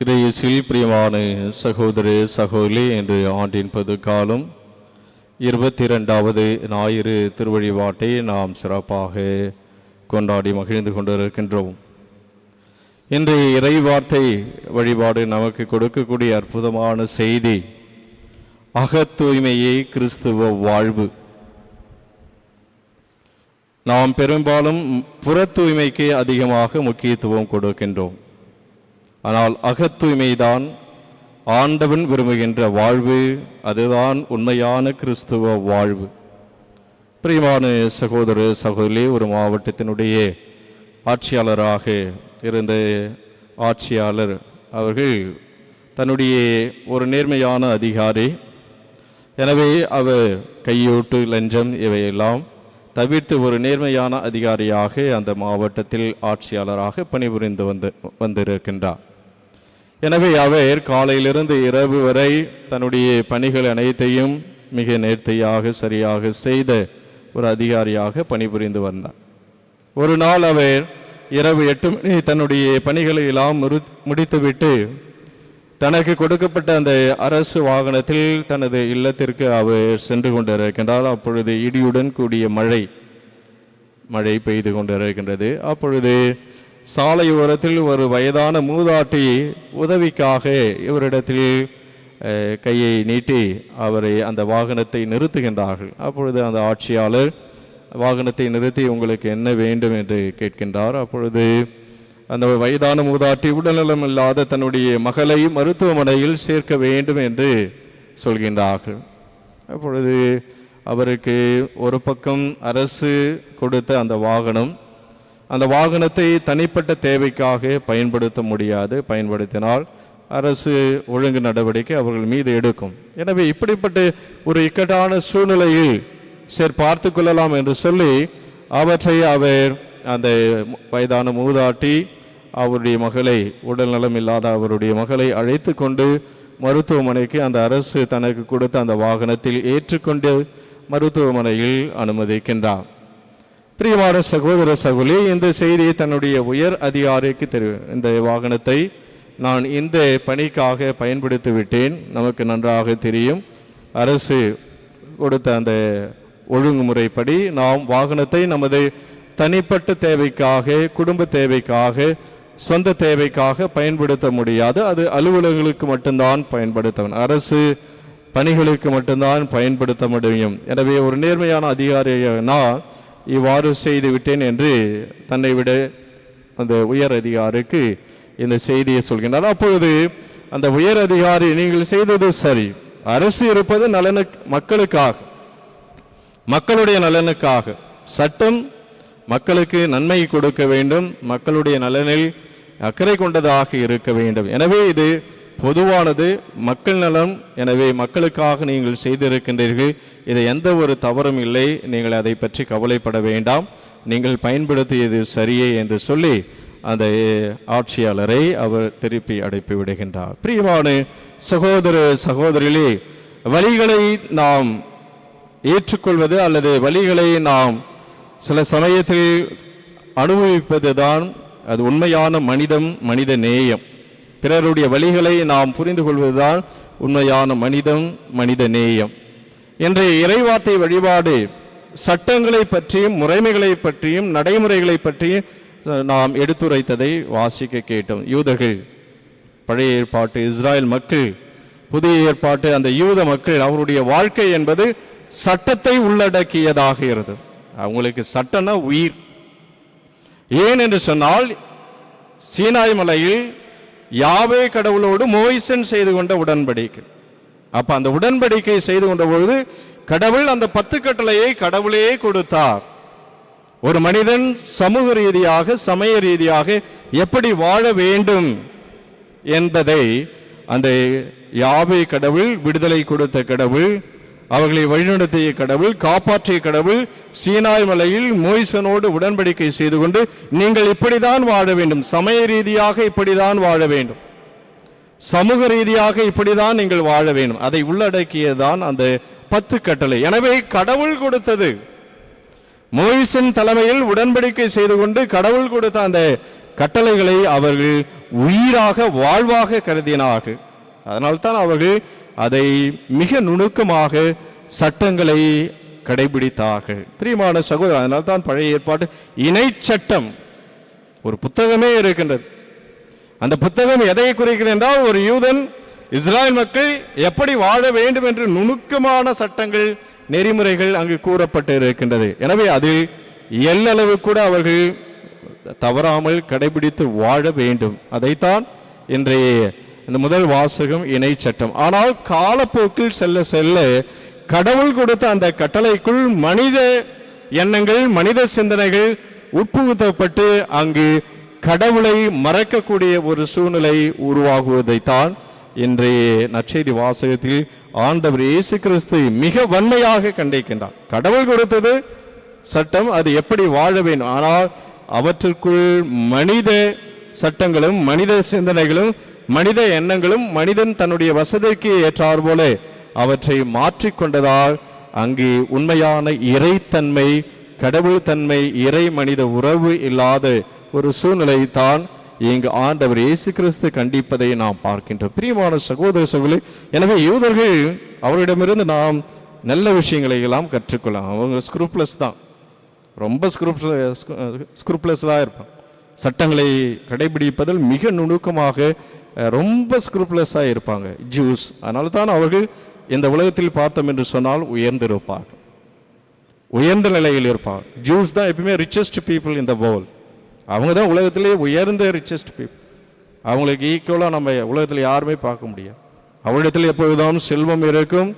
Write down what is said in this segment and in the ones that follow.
இறையேசுவில் பிரியமான சகோதர சகோதரி, என்று ஆண்டின் பொதுக்காலம் 22வது ஞாயிறு திருவழிபாட்டை நாம் சிறப்பாக கொண்டாடி மகிழ்ந்து கொண்டிருக்கின்றோம். இன்றைய இறைவார்த்தை வழிபாடு நமக்கு கொடுக்கக்கூடிய அற்புதமான செய்தி அகத்தூய்மையே கிறிஸ்துவ வாழ்வு. நாம் பெரும்பாலும் புற தூய்மைக்கு அதிகமாக முக்கியத்துவம் கொடுக்கின்றோம். ஆனால் அகத்தூய்மைதான் ஆண்டவன் விரும்புகின்ற வாழ்வு, அதுதான் உண்மையான கிறிஸ்துவ வாழ்வு. பிரியமான சகோதர சகோதரி, ஒரு மாவட்டத்தினுடைய ஆட்சியாளராக இருந்த ஆட்சியாளர் அவர்கள் தன்னுடைய ஒரு நேர்மையான அதிகாரி. எனவே அவர் கையூட்டு, லஞ்சம் இவையெல்லாம் தவிர்த்து ஒரு நேர்மையான அதிகாரியாக அந்த மாவட்டத்தில் ஆட்சியாளராக பணிபுரிந்து வந்திருக்கின்றார். எனவே அவர் காலையிலிருந்து இரவு வரை தன்னுடைய பணிகள் அனைத்தையும் மிக நேர்த்தியாக சரியாக செய்த ஒரு அதிகாரியாக பணிபுரிந்து வந்தார். ஒரு நாள் அவர் இரவு 8 மணி தன்னுடைய பணிகளை எல்லாம் முடித்துவிட்டு தனக்கு கொடுக்கப்பட்ட அந்த அரசு வாகனத்தில் தனது இல்லத்திற்கு அவர் சென்று கொண்டிருக்கின்றார். அப்பொழுது இடியுடன் கூடிய மழை பெய்து கொண்டிருக்கின்றது. அப்பொழுது சாலை ஓரத்தில் ஒரு வயதான மூதாட்டி உதவிக்காக இவரிடத்தில் கையை நீட்டி அவரை அந்த வாகனத்தை நிறுத்துகின்றார்கள். அப்பொழுது அந்த ஆட்சியாளர் வாகனத்தை நிறுத்தி, உங்களுக்கு என்ன வேண்டும் என்று கேட்கின்றார். அப்பொழுது அந்த வயதான மூதாட்டி உடல்நலம் இல்லாத தன்னுடைய மகளை மருத்துவமனையில் சேர்க்க வேண்டும் என்று சொல்கின்றார்கள். அப்பொழுது அவருக்கு ஒரு பக்கம் அரசு கொடுத்த அந்த வாகனத்தை தனிப்பட்ட தேவைக்காக பயன்படுத்த முடியாது. பயன்படுத்தினால் அரசு ஒழுங்கு நடவடிக்கை அவர்கள் மீது எடுக்கும். எனவே இப்படிப்பட்ட ஒரு இக்கட்டான சூழ்நிலையில் சரி பார்த்து கொள்ளலாம் என்று சொல்லி அவற்றை அவர் அந்த வயதான மூதாட்டி அவருடைய மகளை, உடல் நலம் இல்லாத அவருடைய மகளை அழைத்து கொண்டு மருத்துவமனைக்கு அந்த அரசு தனக்கு கொடுத்த அந்த வாகனத்தில் ஏற்றுக்கொண்டு மருத்துவமனையில் அனுமதிக்கின்றார். பிரியமான சகோதர சகோதரி, இந்த செய்தியை தன்னுடைய உயர் அதிகாரிக்கு இந்த வாகனத்தை நான் இந்த பணிக்காக பயன்படுத்தி விட்டேன். நமக்கு நன்றாக தெரியும், அரசு கொடுத்த அந்த ஒழுங்குமுறைப்படி நாம் வாகனத்தை நமது தனிப்பட்ட தேவைக்காக, குடும்ப தேவைக்காக, சொந்த தேவைக்காக பயன்படுத்த முடியாது. அது அலுவலர்களுக்கு மட்டும்தான் பயன்படுத்த, அரசு பணிகளுக்கு மட்டும்தான் பயன்படுத்த முடியும். எனவே ஒரு நேர்மையான அதிகாரியாக நான் இவ்வாறு செய்து விட்டேன் என்று தன்னை விட அந்த உயர் அதிகாரிக்கு இந்த செய்தியை சொல்கின்றார். அப்பொழுது அந்த உயர் அதிகாரி, நீங்கள் செய்தது சரி, அரசு இருப்பது மக்களுக்காக, மக்களுடைய நலனுக்காக, சட்டம் மக்களுக்கு நன்மை கொடுக்க வேண்டும், மக்களுடைய நலனில் அக்கறை கொண்டதாக இருக்க வேண்டும். எனவே இது பொதுவானது, மக்கள் நலம். எனவே மக்களுக்காக நீங்கள் செய்திருக்கின்றீர்கள், இது எந்த ஒரு தவறும் இல்லை, நீங்கள் அதை பற்றி கவலைப்பட வேண்டாம், நீங்கள் பயன்படுத்தியது சரியே என்று சொல்லி அந்த ஆட்சியாளரை அவர் திருப்பி அனுப்பி விடுகின்றார். பிரியமான சகோதர சகோதரிகளே, வழிகளை நாம் ஏற்றுக்கொள்வது அல்லது வழிகளை நாம் சில சமயத்தில் அனுபவிப்பது தான் அது உண்மையான மனித நேயம். பிறருடைய வழிகளை நாம் புரிந்து கொள்வதுதான் உண்மையான மனித நேயம். இன்றைய இறைவார்த்தை வழிபாடு சட்டங்களை பற்றியும், முறைமைகளை பற்றியும், நடைமுறைகளை பற்றியும் நாம் எடுத்துரைத்ததை வாசிக்க கேட்டோம். யூதர்கள், பழைய ஏற்பாட்டு இஸ்ராயல் மக்கள், புதிய ஏற்பாட்டு அந்த யூத மக்கள், அவருடைய வாழ்க்கை என்பது சட்டத்தை உள்ளடக்கியதாக இருந்தது. அவங்களுக்கு சட்டம்னா உயிர். ஏன் என்று சொன்னால், சீனாய் மலையில் யாவே கடவுளோடு மோசேஸ் செய்து கொண்ட உடன்படிக்கை. அப்ப அந்த உடன்படிக்கை செய்து கொண்ட பொழுது கடவுள் அந்த 10 கட்டளையை கடவுளே கொடுத்தார். ஒரு மனிதன் சமூக ரீதியாக, சமய ரீதியாக எப்படி வாழ வேண்டும் என்பதை அந்த யாவே கடவுள், விடுதலை கொடுத்த கடவுள், அவர்களை வழிநடத்திய கடவுள், காப்பாற்றிய கடவுள், சீனாய் மலையில் மோசேசனோடு உடன்படிக்கை செய்து கொண்டு நீங்கள் இப்படிதான் வாழ வேண்டும், சமய ரீதியாக இப்படிதான் வாழ வேண்டும், சமூக ரீதியாக இப்படிதான் நீங்கள் வாழ வேண்டும், அதை உள்ளடக்கியதான் அந்த 10 கட்டளை. எனவே கடவுள் கொடுத்தது, மோசேசின் தலைமையில் உடன்படிக்கை செய்து கொண்டு கடவுள் கொடுத்த அந்த கட்டளைகளை அவர்கள் உயிராக வாழ்வாக கருதினார்கள். அதனால்தான் அவர்கள் அதை மிக நுணுக்கமாக சட்டங்களை கடைபிடித்தார்கள். பிரியமான சகோதரர், அதனால்தான் பழைய ஏற்பாட்டு இணை சட்டம் ஒரு புத்தகமே இருக்கின்றது. அந்த புத்தகம் எதை குறிக்கிறது என்றால், ஒரு யூதன் இஸ்ராயல் மக்கள் எப்படி வாழ வேண்டும் என்று நுணுக்கமான சட்டங்கள் நெறிமுறைகள் அங்கு கூறப்பட்டு இருக்கின்றது. எனவே அது எல்லளவு கூட அவர்கள் தவறாமல் கடைபிடித்து வாழ வேண்டும். அதைத்தான் இன்றைய இந்த முதல் வாசகம் இணை சட்டம். ஆனால் காலப்போக்கில் செல்ல செல்ல கடவுள் கொடுத்த அந்த கட்டளைக்குள் மனித எண்ணங்கள், மனித சிந்தனைகள் உட்புகுத்தப்பட்டு அங்கு கடவுளை மறக்கக்கூடிய ஒரு சூழ்நிலை உருவாகுவதைத்தான் இன்றைய நற்செய்தி வாசகத்தில் ஆண்டவர் இயேசு கிறிஸ்து மிக வன்மையாக கண்டிக்கின்றார். கடவுள் கொடுத்தது சட்டம், அது எப்படி வாழ வேண்டும். ஆனால் அவற்றுக்குள் மனித சட்டங்களும் மனித சிந்தனைகளும் மனித எண்ணங்களும் மனிதன் தன்னுடைய வசதிக்கு ஏற்றார் போல அவற்றை மாற்றிக்கொண்டதால் அங்கு உண்மையான இறைத்தன்மை, கடவுள் தன்மை, இறை மனித உறவு இல்லாத ஒரு சூழ்நிலை தான் இங்கு ஆண்டவர் இயேசு கிறிஸ்து கண்டிப்பதை நாம் பார்க்கின்றோம். பிரியமான சகோதர சகோதரி, எனவே யூதர்கள் அவரிடமிருந்து நாம் நல்ல விஷயங்களை எல்லாம் கற்றுக்கொள்ளலாம். அவங்க ஸ்க்ரூப்லெஸ் தான், ரொம்ப ஸ்க்ரூப்லெஸ்ஸாக இருப்பாங்க. சட்டங்களை கடைபிடிப்பதில் மிக நுணுக்கமாக ரொம்ப ஸ்க்ரூப்லெஸ்ஸாக இருப்பாங்க ஜூஸ். அதனால தான் அவர்கள் இந்த உலகத்தில் பார்த்தோம் என்று சொன்னால் உயர்ந்திருப்பார்கள், உயர்ந்த நிலையில் இருப்பார்கள். ஜூஸ் தான் எப்பவுமே richest people in the world. அவங்க தான் உலகத்திலே உயர்ந்த ரிச்சஸ்ட் பீப்புள். அவங்களுக்கு ஈக்குவலாக நம்ம உலகத்தில் யாருமே பார்க்க முடியாது. அவரிடத்தில் எப்பொழுதும் செல்வம் இருக்கும்.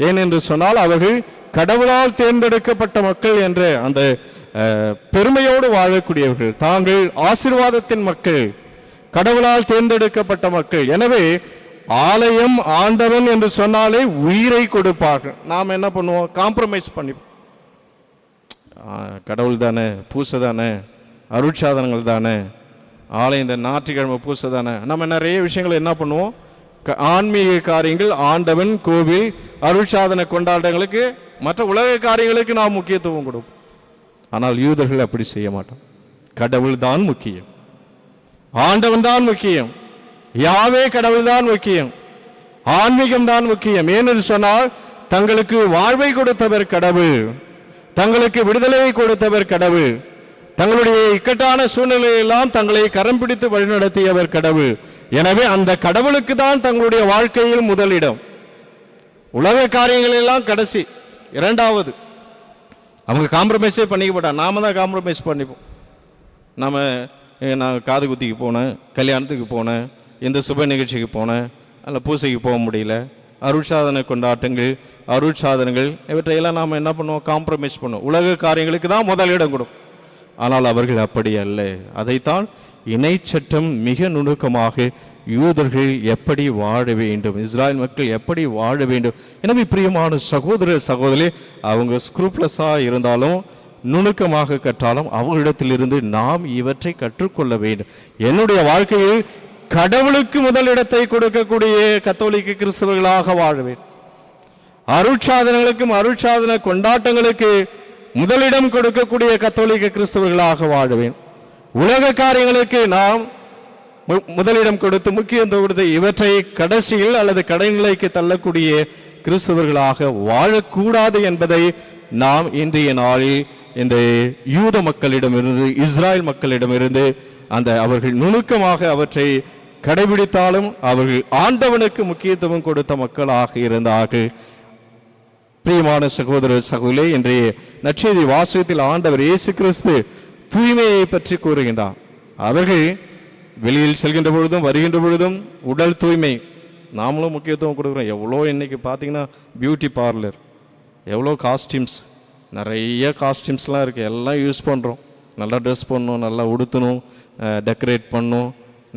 ஏனென்று சொன்னால் அவர்கள் கடவுளால் தேர்ந்தெடுக்கப்பட்ட மக்கள் என்ற அந்த பெருமையோடு வாழக்கூடியவர்கள். தாங்கள் ஆசீர்வாதத்தின் மக்கள், கடவுளால் தேர்ந்தெடுக்கப்பட்ட மக்கள். எனவே ஆலயம், ஆண்டவன் என்று சொன்னாலே உயிரை கொடுப்பார்கள். நாம் என்ன பண்ணுவோம்? காம்ப்ரமைஸ் பண்ணி, கடவுள் தானே, பூசை தானே, அருட்சாதனங்கள் தானே, ஆலயம் இந்த ஞாயிற்றுக்கிழமை பூசை தானே, நம்ம நிறைய விஷயங்கள் என்ன பண்ணுவோம்? ஆன்மீக காரியங்கள், ஆண்டவன், கோவில், அருட்சாதன கொண்டாட்டங்களுக்கு, மற்ற உலக காரியங்களுக்கு நாம் முக்கியத்துவம் கொடுப்போம். ஆனால் யூதர்கள் அப்படி செய்ய மாட்டோம். கடவுள் தான் முக்கியம், ஆண்டவன் தான் முக்கியம், யாவே கடவுள் தான் முக்கியம், ஆன்மீகம் தான் முக்கியம். ஏனென்று சொன்னால் தங்களுக்கு வாழ்வை கொடுத்தவர் கடவுள், தங்களுக்கு விடுதலையை கொடுத்தவர் கடவுள், தங்களுடைய இக்கட்டான சூழ்நிலையெல்லாம் தங்களை கரம் பிடித்து வழிநடத்தியவர் கடவுள். எனவே அந்த கடவுளுக்கு தான் தங்களுடைய வாழ்க்கையில் முதலிடம். உலக காரியங்கள் எல்லாம் கடைசி, இரண்டாவது. அவங்க காம்ப்ரமைஸே பண்ணிக்க மாட்டாங்க, நாம தான் காம்ப்ரமைஸ் பண்ணிப்போம். நான் காது குத்திக்கு போனேன், கல்யாணத்துக்கு போனேன், இந்த சுப நிகழ்ச்சிக்கு போனேன், அதில் பூசைக்கு போக முடியல, அருட்சாதனை கொண்டாட்டங்கள், அருட்சாதனங்கள் இவற்றையெல்லாம் நாம் என்ன பண்ணுவோம்? காம்ப்ரமைஸ் பண்ணுவோம். உலக காரியங்களுக்கு தான் முதலிடம் கொடுக்கும். ஆனால் அவர்கள் அப்படி அல்ல. அதைத்தான் இணை சட்டம் மிக நுணுக்கமாக யூதர்கள் எப்படி வாழ வேண்டும், இஸ்ராயல் மக்கள் எப்படி வாழ வேண்டும். எனவே பிரியமான சகோதர சகோதரி, அவங்க ஸ்க்ரூப்லெஸ்ஸாக இருந்தாலும் நுணுக்கமாக கற்றாலும் அவர்களிடத்திலிருந்து நாம் இவற்றை கற்றுக்கொள்ள வேண்டும். என்னுடைய வாழ்க்கையில் கடவுளுக்கு முதலிடத்தை கொடுக்கக்கூடிய கத்தோலிக்க கிறிஸ்தவர்களாக வாழ வேண்டும். அருட்சாதனங்களுக்கும் அருட்சாதன கொண்டாட்டங்களுக்கு முதலிடம் கொடுக்கக்கூடிய கத்தோலிக்க கிறிஸ்தவர்களாக வாழ வேண்டும். உலக காரியங்களுக்கு நாம் முதலிடம் கொடுத்து முக்கியத்துவம் கொடுத்து இவற்றை கடைசியில் அல்லது கடைநிலைக்கு தள்ளக்கூடிய கிறிஸ்தவர்களாக வாழக்கூடாது என்பதை நாம் இன்றைய நாளில் இந்த யூத மக்களிடமிருந்து, இஸ்ராயல் மக்களிடமிருந்து அந்த அவர்கள் நுணுக்கமாக அவற்றை கடைபிடித்தாலும் அவர்கள் ஆண்டவனுக்கு முக்கியத்துவம் கொடுத்த மக்களாக இருந்தார்கள். பிரியமான சகோதர சகோதரி, இன்றைய நற்செய்தி வாசகத்தில் ஆண்டவர் இயேசு கிறிஸ்து தூய்மையை பற்றி கூறுகின்றார். அவர்கள் வெளியில் செல்கின்ற பொழுதும் வருகின்ற பொழுதும் உடல் தூய்மை நாமளும் முக்கியத்துவம் கொடுக்குறோம். எவ்வளோ இன்னைக்கு பார்த்தீங்கன்னா பியூட்டி பார்லர், எவ்வளோ காஸ்டியூம்ஸ், நிறைய காஸ்டியூம்ஸ்லாம் இருக்குது, எல்லாம் யூஸ் பண்ணுறோம். நல்லா ட்ரெஸ் பண்ணணும், நல்லா உடுத்தணும், டெக்கரேட் பண்ணணும்,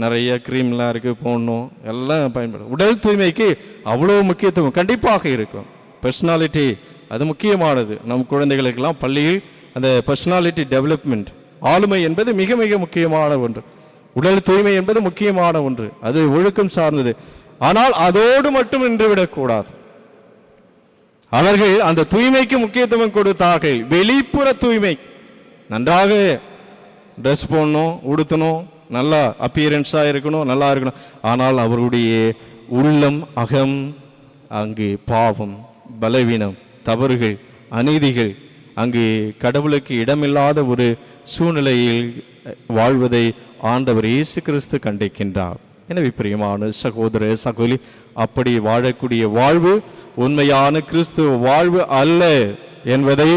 நிறைய க்ரீம்லாம் இருக்குது போடணும், எல்லாம் பயன்படும். உடல் தூய்மைக்கு அவ்வளோ முக்கியத்துவம் கண்டிப்பாக இருக்கும். பர்சனாலிட்டி அது முக்கியமானது. நம் குழந்தைகளுக்கெல்லாம் பள்ளியில் அந்த பர்சனாலிட்டி டெவலப்மெண்ட், ஆளுமை என்பது மிக மிக முக்கியமான ஒன்று. உடல் தூய்மை என்பது முக்கியமான ஒன்று, அது ஒழுக்கம் சார்ந்தது. ஆனால் அதோடு மட்டும் நின்றுவிடக்கூடாது. அவர்கள் அந்த தூய்மைக்கு முக்கியத்துவம் கொடுத்தார்கள். வெளிப்புற தூய்மை, நன்றாக ட்ரெஸ் போடணும், உடுத்தணும், நல்லா அப்பியரன்ஸாக இருக்கணும், நல்லா இருக்கணும். ஆனால் அவருடைய உள்ளம் அகம் அங்கு பாவம், பலவீனம், தவறுகள், அநீதிகள், அங்கு கடவுளுக்கு இடமில்லாத ஒரு சூழ்நிலையில் வாழ்வதை ஆண்டவர் இயேசு கிறிஸ்து கண்டிக்கின்றார். எனவே பிரியமான சகோதர சகோதரி, அப்படி வாழக்கூடிய வாழ்வு உண்மையான கிறிஸ்துவ வாழ்வு அல்ல என்பதை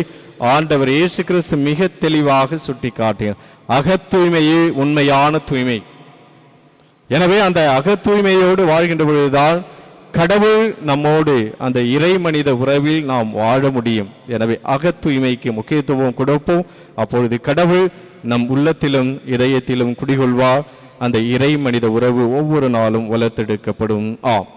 ஆண்டவர் இயேசு கிறிஸ்து மிக தெளிவாக சுட்டி காட்டினார். அகத்தூய்மையே உண்மையான தூய்மை. எனவே அந்த அகத்தூய்மையோடு வாழ்கின்ற பொழுதுதான் கடவுள் நம்மோடு அந்த இறை மனித உறவில் நாம் வாழ முடியும். எனவே அகத்தூய்மைக்கு முக்கியத்துவம் கொடுப்போம். அப்பொழுது கடவுள் நம் உள்ளத்திலும் இதயத்திலும் குடிகொள்வார். அந்த இறை மனித உறவு ஒவ்வொரு நாளும் வளர்த்தெடுக்கப்படும். ஆம்.